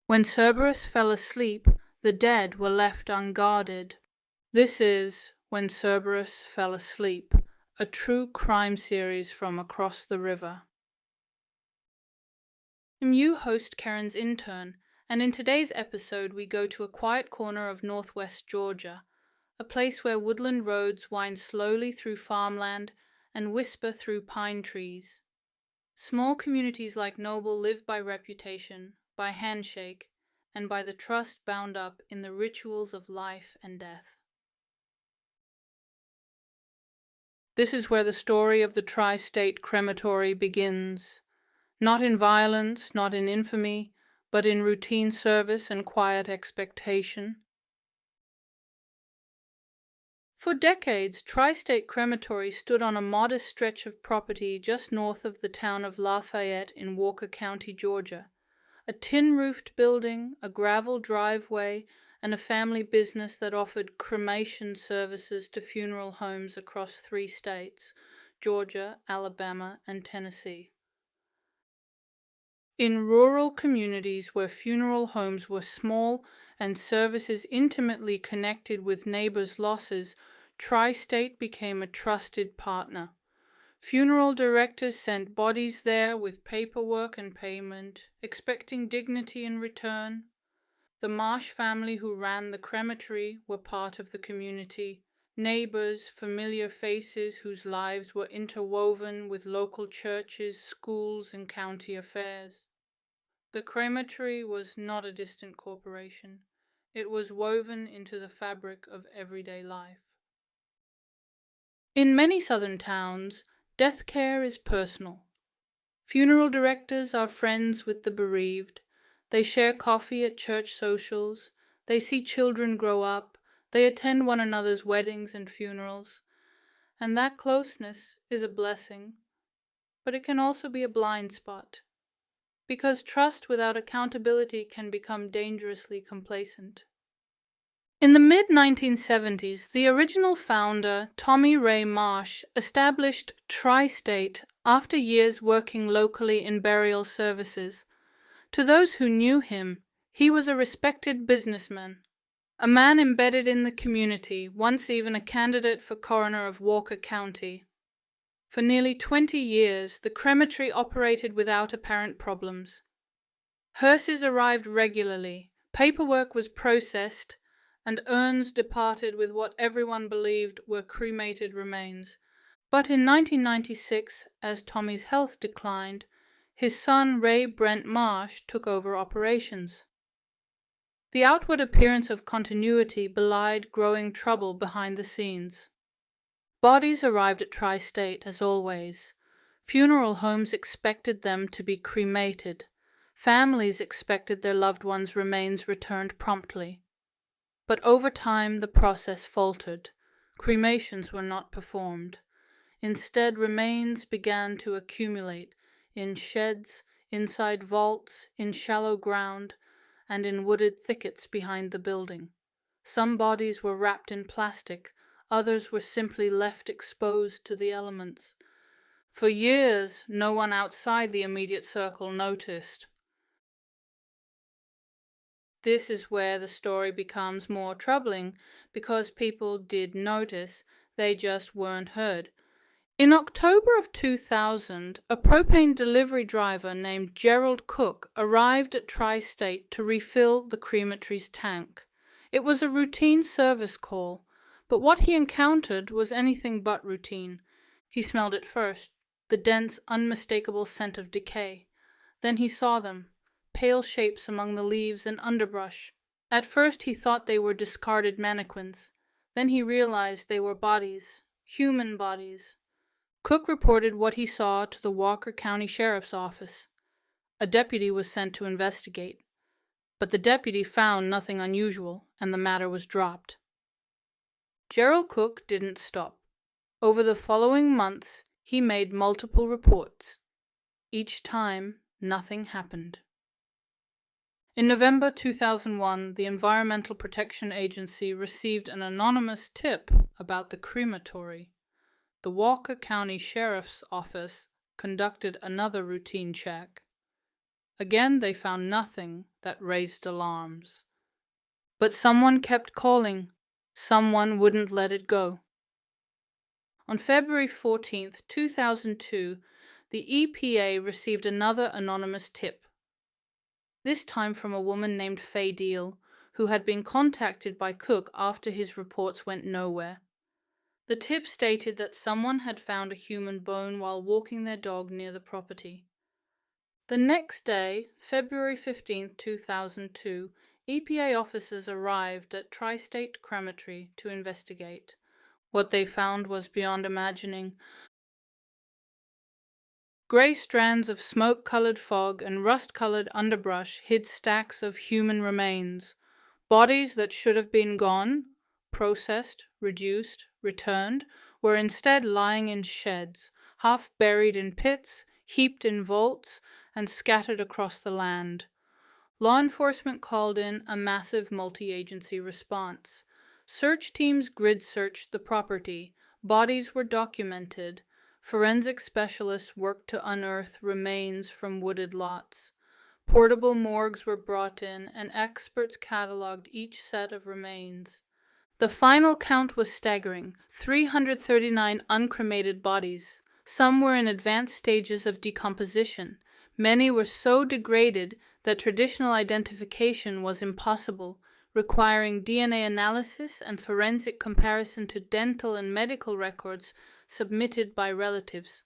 When Cerberus fell asleep, the dead were left unguarded. This is When Cerberus Fell Asleep, a true crime series from across the river. I'm you, host Karen's intern, and in today's episode we go to a quiet corner of northwest Georgia, a place where woodland roads wind slowly through farmland and whisper through pine trees. Small communities like Noble live by reputation, by handshake, and by the trust bound up in the rituals of life and death. This is where the story of the Tri-State Crematory begins, not in violence, not in infamy, but in routine service and quiet expectation. For decades, Tri-State Crematory stood on a modest stretch of property just north of the town of Lafayette in Walker County, Georgia. A tin-roofed building, a gravel driveway, and a family business that offered cremation services to funeral homes across 3 states, Georgia, Alabama, and Tennessee. In rural communities where funeral homes were small and services intimately connected with neighbors' losses, Tri-State became a trusted partner. Funeral directors sent bodies there with paperwork and payment, expecting dignity in return. The Marsh family who ran the crematory were part of the community, neighbors, familiar faces whose lives were interwoven with local churches, schools, and county affairs. The crematory was not a distant corporation. It was woven into the fabric of everyday life. In many southern towns, death care is personal. Funeral directors are friends with the bereaved. They share coffee at church socials. They see children grow up. They attend one another's weddings and funerals. And that closeness is a blessing, but it can also be a blind spot, because trust without accountability can become dangerously complacent. In the mid-1970s, the original founder, Tommy Ray Marsh, established Tri-State after years working locally in burial services. To those who knew him, he was a respected businessman, a man embedded in the community, once even a candidate for coroner of Walker County. For nearly 20 years, the crematory operated without apparent problems. Hearses arrived regularly, paperwork was processed, and urns departed with what everyone believed were cremated remains. But in 1996, as Tommy's health declined, his son Ray Brent Marsh took over operations. The outward appearance of continuity belied growing trouble behind the scenes. Bodies arrived at Tri-State as always. Funeral homes expected them to be cremated. Families expected their loved ones' remains returned promptly. But over time the process faltered. Cremations were not performed. Instead, remains began to accumulate in sheds, inside vaults, in shallow ground, and in wooded thickets behind the building. Some bodies were wrapped in plastic, others were simply left exposed to the elements. For years, no one outside the immediate circle noticed. This is where the story becomes more troubling, because people did notice, they just weren't heard. In October of 2000, a propane delivery driver named Gerald Cook arrived at Tri-State to refill the crematory's tank. It was a routine service call, but what he encountered was anything but routine. He smelled it first, the dense, unmistakable scent of decay. Then he saw them, pale shapes among the leaves and underbrush. At first he thought they were discarded mannequins. Then he realized they were bodies, human bodies. Cook reported what he saw to the Walker County Sheriff's Office. A deputy was sent to investigate, but the deputy found nothing unusual, and the matter was dropped. Gerald Cook didn't stop. Over the following months, he made multiple reports. Each time, nothing happened. In November 2001, the Environmental Protection Agency received an anonymous tip about the crematory. The Walker County Sheriff's Office conducted another routine check. Again they found nothing that raised alarms. But someone kept calling. Someone wouldn't let it go. On February 14, 2002, the EPA received another anonymous tip, this time from a woman named Faye Deal, who had been contacted by Cook after his reports went nowhere. The tip stated that someone had found a human bone while walking their dog near the property. The next day, February 15, 2002, EPA officers arrived at Tri-State Crematory to investigate. What they found was beyond imagining. Grey strands of smoke-colored fog and rust-colored underbrush hid stacks of human remains. Bodies that should have been gone, processed, reduced, returned, were instead lying in sheds, half buried in pits, heaped in vaults, and scattered across the land. Law enforcement called in a massive multi-agency response. Search teams grid-searched the property. Bodies were documented. Forensic specialists worked to unearth remains from wooded lots. Portable morgues were brought in, and experts catalogued each set of remains. The final count was staggering: 339 uncremated bodies. Some were in advanced stages of decomposition. Many were so degraded that traditional identification was impossible, requiring DNA analysis and forensic comparison to dental and medical records submitted by relatives.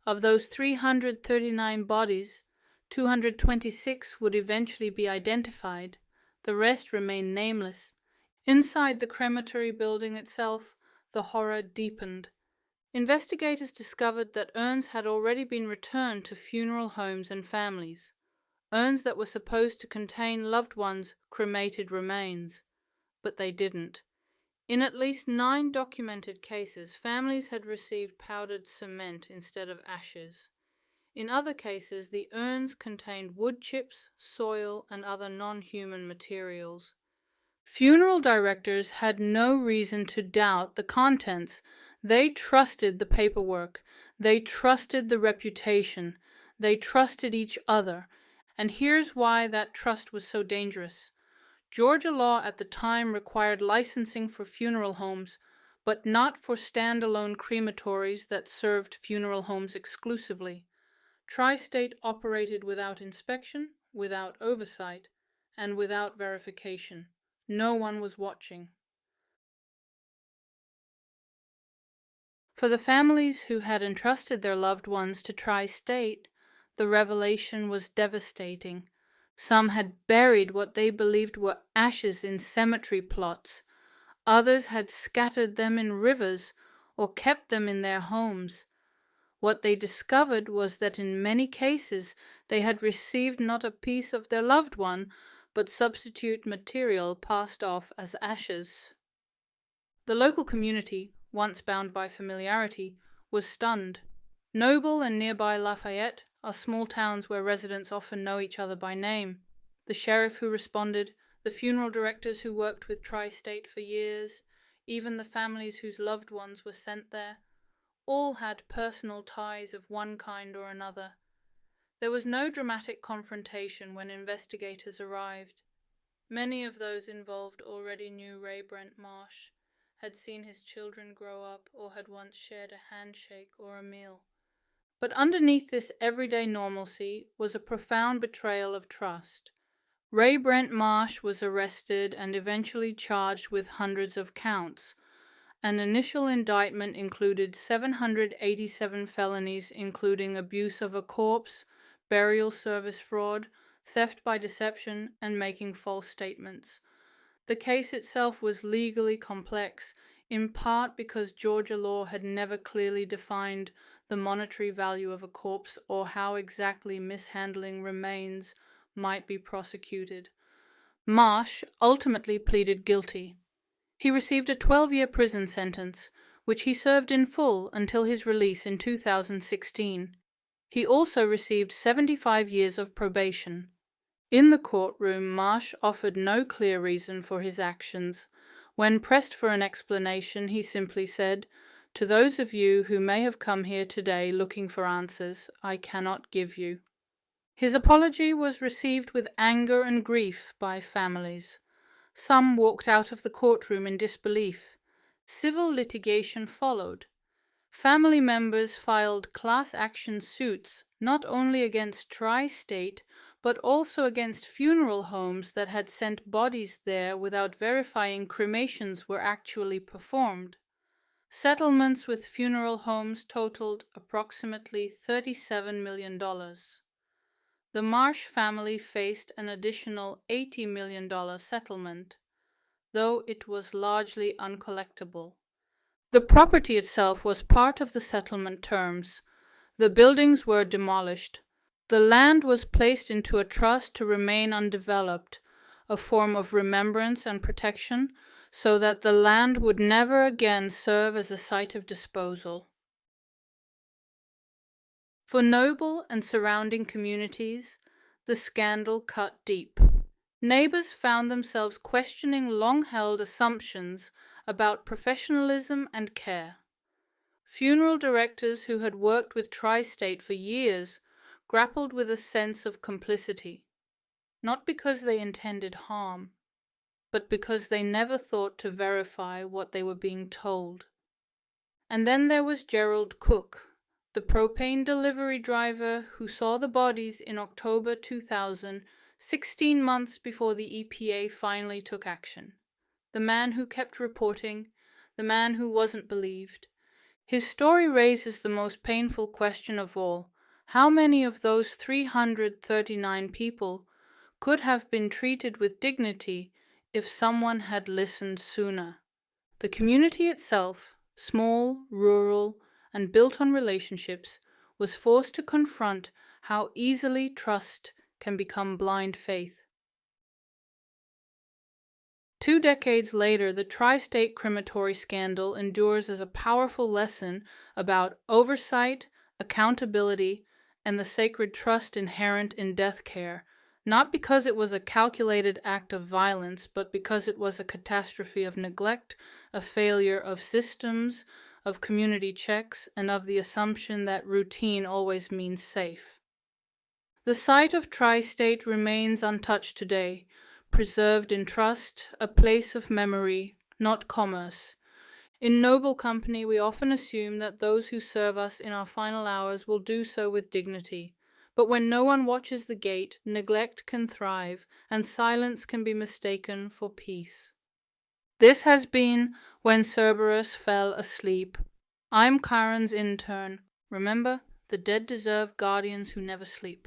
Of those 339 bodies, 226 would eventually be identified. The rest remained nameless. Inside the crematory building itself, the horror deepened. Investigators discovered that urns had already been returned to funeral homes and families. Urns that were supposed to contain loved ones' cremated remains. But they didn't. In at least 9 documented cases, families had received powdered cement instead of ashes. In other cases, the urns contained wood chips, soil, and other non-human materials. Funeral directors had no reason to doubt the contents. They trusted the paperwork. They trusted the reputation. They trusted each other. And here's why that trust was so dangerous. Georgia law at the time required licensing for funeral homes, but not for standalone crematories that served funeral homes exclusively. Tri-State operated without inspection, without oversight, and without verification. No one was watching. For the families who had entrusted their loved ones to Tri-State, the revelation was devastating. Some had buried what they believed were ashes in cemetery plots. Others had scattered them in rivers or kept them in their homes. What they discovered was that in many cases they had received not a piece of their loved one, but substitute material passed off as ashes. The local community, once bound by familiarity, was stunned. Noble and nearby Lafayette are small towns where residents often know each other by name. The sheriff who responded, the funeral directors who worked with Tri-State for years, even the families whose loved ones were sent there, all had personal ties of one kind or another. There was no dramatic confrontation when investigators arrived. Many of those involved already knew Ray Brent Marsh, had seen his children grow up, or had once shared a handshake or a meal. But underneath this everyday normalcy was a profound betrayal of trust. Ray Brent Marsh was arrested and eventually charged with hundreds of counts. An initial indictment included 787 felonies, including abuse of a corpse, burial service fraud, theft by deception, and making false statements. The case itself was legally complex, in part because Georgia law had never clearly defined the monetary value of a corpse or how exactly mishandling remains might be prosecuted. Marsh ultimately pleaded guilty. He received a 12-year prison sentence, which he served in full until his release in 2016. He also received 75 years of probation. In the courtroom, Marsh offered no clear reason for his actions. When pressed for an explanation, he simply said, "To those of you who may have come here today looking for answers, I cannot give you." His apology was received with anger and grief by families. Some walked out of the courtroom in disbelief. Civil litigation followed. Family members filed class action suits not only against Tri-State, but also against funeral homes that had sent bodies there without verifying cremations were actually performed. Settlements with funeral homes totaled approximately $37 million. The Marsh family faced an additional $80 million settlement, though it was largely uncollectible. The property itself was part of the settlement terms. The buildings were demolished. The land was placed into a trust to remain undeveloped, a form of remembrance and protection, so that the land would never again serve as a site of disposal. For Noble and surrounding communities, the scandal cut deep. Neighbors found themselves questioning long-held assumptions about professionalism and care. Funeral directors who had worked with Tri-State for years grappled with a sense of complicity, not because they intended harm, but because they never thought to verify what they were being told. And then there was Gerald Cook, the propane delivery driver who saw the bodies in October 2000, 16 months before the EPA finally took action. The man who kept reporting, the man who wasn't believed. His story raises the most painful question of all: how many of those 339 people could have been treated with dignity if someone had listened sooner? The community itself, small, rural, and built on relationships, was forced to confront how easily trust can become blind faith. 2 decades later, the Tri-State Crematory scandal endures as a powerful lesson about oversight, accountability, and the sacred trust inherent in death care, not because it was a calculated act of violence, but because it was a catastrophe of neglect, a failure of systems, of community checks, and of the assumption that routine always means safe. The site of Tri-State remains untouched today, preserved in trust, a place of memory, not commerce. In Noble company, we often assume that those who serve us in our final hours will do so with dignity. But when no one watches the gate, neglect can thrive, and silence can be mistaken for peace. This has been When Cerberus Fell Asleep. I'm Karen's intern. Remember, the dead deserve guardians who never sleep.